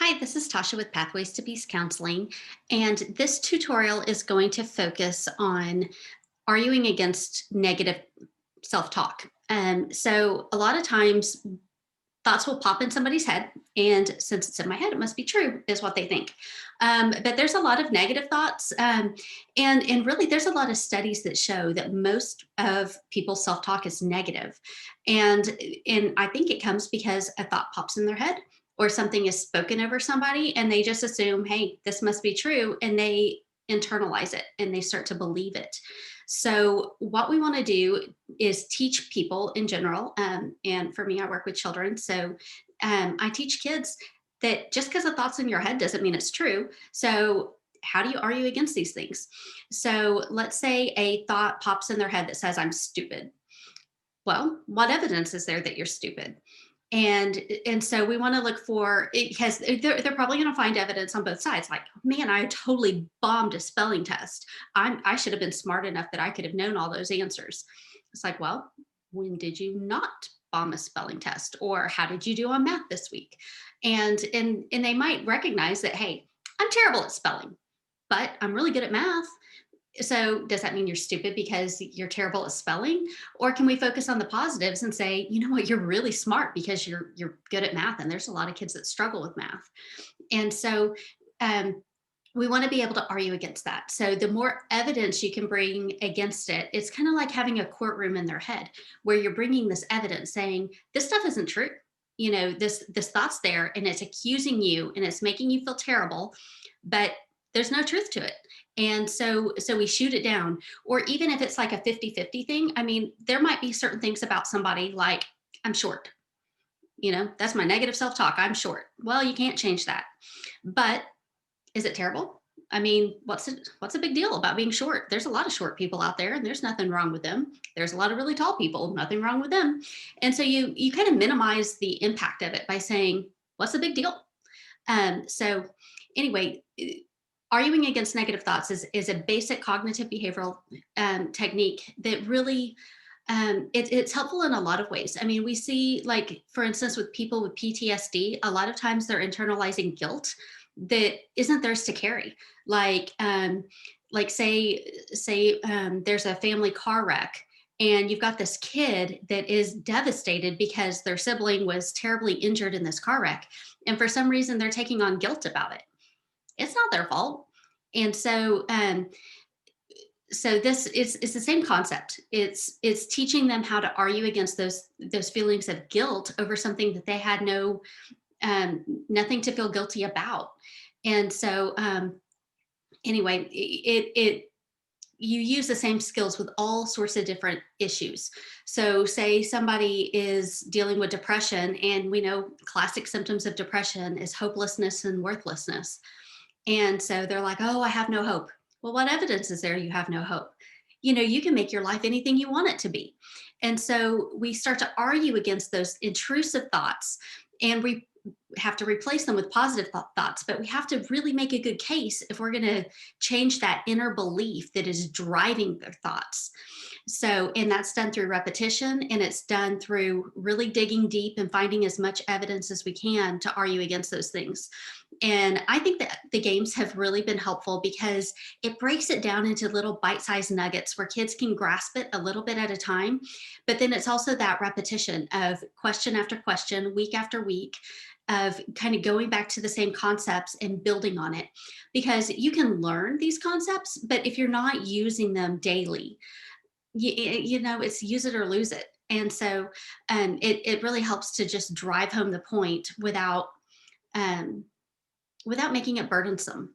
Hi, this is Tasha with Pathways to Peace Counseling, and this tutorial is going to focus on arguing against negative self talk. So, a lot of times thoughts will pop in somebody's head, and since it's in my head, it must be true, is what they think. But there's a lot of negative thoughts, and really, there's a lot of studies that show that most of people's self talk is negative, and I think it comes because a thought pops in their head or something is spoken over somebody, and they just assume, hey, this must be true, and they internalize it and they start to believe it. So, what we want to do is teach people in general. And for me, I work with children. So I teach kids that just because a thought's in your head doesn't mean it's true. So, how do you argue against these things? So, let's say a thought pops in their head that says, I'm stupid. Well, what evidence is there that you're stupid? And so we want to look for it because they're probably going to find evidence on both sides, like, man, I totally bombed a spelling test. I should have been smart enough that I could have known all those answers. It's like, well, when did you not bomb a spelling test, or how did you do on math this week? And they might recognize that, hey, I'm terrible at spelling, but I'm really good at math. So does that mean you're stupid because you're terrible at spelling? Or can we focus on the positives and say, you know what, you're really smart because you're good at math, and there's a lot of kids that struggle with math. And so um, we want to be able to argue against that. So the more evidence you can bring against it, it's kind of like having a courtroom in their head where you're bringing this evidence saying this stuff isn't true. You know, this thought's there and it's accusing you and it's making you feel terrible, but there's no truth to it. And so we shoot it down. Or even if it's like a 50-50 thing, I mean, there might be certain things about somebody like, I'm short. That's my negative self-talk. I'm short. Well, you can't change that. But is it terrible? I mean, what's a big deal about being short? There's a lot of short people out there, and there's nothing wrong with them. There's a lot of really tall people, nothing wrong with them. And so you kind of minimize the impact of it by saying, what's the big deal? So anyway, arguing against negative thoughts is a basic cognitive behavioral technique that really it's helpful in a lot of ways. I mean, we see, like, for instance, with people with PTSD, a lot of times they're internalizing guilt that isn't theirs to carry. Like say there's a family car wreck, and you've got this kid that is devastated because their sibling was terribly injured in this car wreck, and for some reason they're taking on guilt about it. It's not their fault. And so this is the same concept. It's teaching them how to argue against those feelings of guilt over something that they had nothing to feel guilty about. And so anyway, it you use the same skills with all sorts of different issues. So say somebody is dealing with depression, and we know classic symptoms of depression is hopelessness and worthlessness. And so they're like, oh, I have no hope. Well, what evidence is there you have no hope? You can make your life anything you want it to be. And so we start to argue against those intrusive thoughts, and we have to replace them with positive thoughts. But we have to really make a good case if we're going to change that inner belief that is driving their thoughts. So, and that's done through repetition, and it's done through really digging deep and finding as much evidence as we can to argue against those things. And I think that the games have really been helpful because it breaks it down into little bite-sized nuggets where kids can grasp it a little bit at a time. But then it's also that repetition of question after question, week after week, of kind of going back to the same concepts and building on it. Because you can learn these concepts, but if you're not using them daily, it's use it or lose it. And so it really helps to just drive home the point um, without making it burdensome.